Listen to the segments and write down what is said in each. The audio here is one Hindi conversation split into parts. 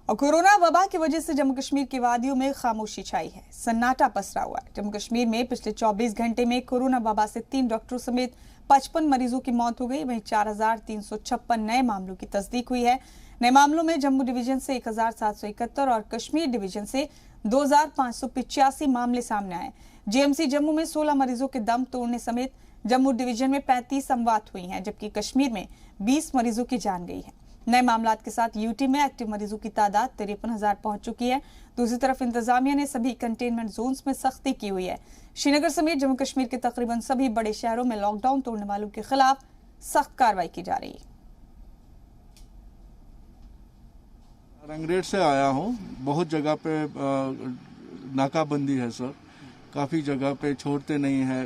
और कोरोना वबा की वजह से जम्मू कश्मीर की वादियों में खामोशी छाई है, सन्नाटा पसरा हुआ है। जम्मू कश्मीर में पिछले 24 घंटे में कोरोना वबा से 3 डॉक्टरों समेत 55 मरीजों की मौत हो गई। वहीं 4,356 नए मामलों की तस्दीक हुई है। नए मामलों में जम्मू डिवीजन से 1,771 और कश्मीर डिवीजन से 2,585 मामले सामने आए। जीएमसी जम्मू में 16 मरीजों के दम तोड़ने समेत जम्मू डिवीजन में 35 अमवात हुई हैं, जबकि कश्मीर में 20 मरीजों की जान गई है। नए मामलात के साथ यूटी में एक्टिव मरीजों की तादाद 53,000 पहुंच चुकी है। दूसरी तरफ इंतजामिया ने सभी कंटेनमेंट जोन्स में सख्ती की हुई है। श्रीनगर समेत जम्मू कश्मीर के तकरीबन सभी बड़े शहरों में लॉकडाउन तोड़ने वालों के खिलाफ सख्त कार्रवाई की जा रही है। रंगरेट से आया हूँ। बहुत जगह पे नाकाबंदी है सर, काफ़ी जगह पे छोड़ते नहीं है,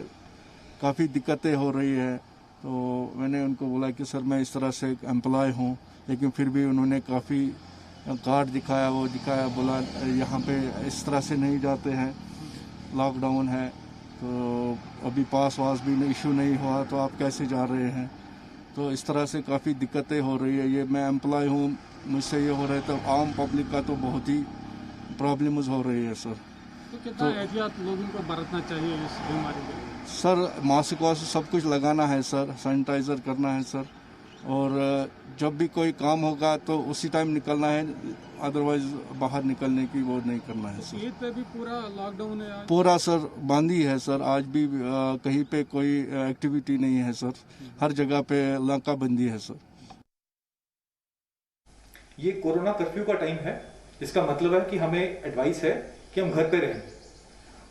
काफ़ी दिक्कतें हो रही है। तो मैंने उनको बोला कि सर मैं इस तरह से एम्प्लॉय हूँ, लेकिन फिर भी उन्होंने काफ़ी कार्ड दिखाया, वो दिखाया, बोला यहाँ पे इस तरह से नहीं जाते हैं, लॉकडाउन है, तो अभी पास वास भी इशू नहीं हुआ तो आप कैसे जा रहे हैं। तो इस तरह से काफ़ी दिक्कतें हो रही है। ये मैं एम्प्लॉय हूँ, मुझसे ये हो रहा है, तो आम पब्लिक का तो बहुत ही प्रॉब्लम्स हो रही है सर। तो कितना एहतियात लोगों को बरतना चाहिए इस बीमारी के लिए? सर मास्क वास्क सब कुछ लगाना है सर, सैनिटाइज़र करना है सर, और जब भी कोई काम होगा तो उसी टाइम निकलना है, अदरवाइज बाहर निकलने की वो नहीं करना है सर। ईद पे भी पूरा लॉकडाउन है आज? पूरा सर बंद ही है सर, आज भी कहीं पे कोई एक्टिविटी नहीं है सर, हर जगह पे नाकाबंदी है सर। ये कोरोना कर्फ्यू का टाइम है, इसका मतलब है कि हमें एडवाइस है कि हम घर पे रहें,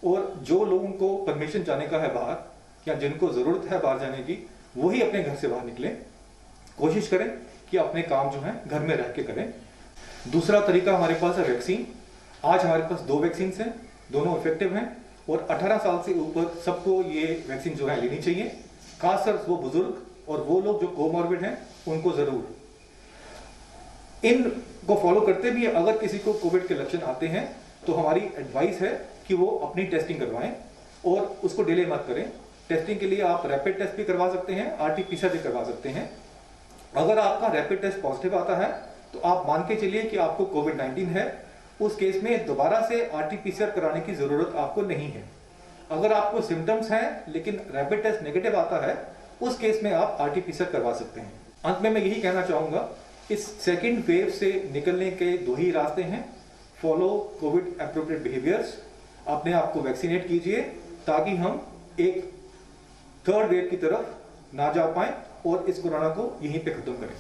और जो लोगों को परमिशन जाने का है बाहर या जिनको जरूरत है बाहर जाने की, वही अपने घर से बाहर निकलें। कोशिश करें कि अपने काम जो है घर में रह के करें। दूसरा तरीका हमारे पास है वैक्सीन। आज हमारे पास 2 वैक्सीन हैं, दोनों इफेक्टिव हैं, और 18 साल से ऊपर सबको ये वैक्सीन जो है लेनी चाहिए। खासकर वो बुजुर्ग और वो लोग जो कोमॉर्बिड हैं उनको जरूर। इनको फॉलो करते भी अगर किसी को कोविड के लक्षण आते हैं तो हमारी एडवाइस है कि वो अपनी टेस्टिंग करवाएं और उसको डिले मत करें। टेस्टिंग के लिए आप रैपिड टेस्ट भी करवा सकते हैं, आरटी-पीसीआर भी करवा सकते हैं। अगर आपका रैपिड टेस्ट पॉजिटिव आता है तो आप मान के चलिए कि आपको कोविड-19 है। उस केस में दोबारा से आरटी-पीसीआर कराने की जरूरत आपको नहीं है। अगर आपको सिम्टम्स हैं लेकिन रैपिड टेस्ट नेगेटिव आता है, उस केस में आप आरटी-पीसीआर करवा सकते हैं। अंत में मैं यही कहना चाहूंगा, इस सेकेंड वेव से निकलने के 2 ही रास्ते हैं। फॉलो कोविड एप्रोप्रिएट बिहेवियर्स, अपने आप को वैक्सीनेट कीजिए ताकि हम एक 3rd वेव की तरफ ना जा पाए और इस कोरोना को यहीं पे खत्म करें।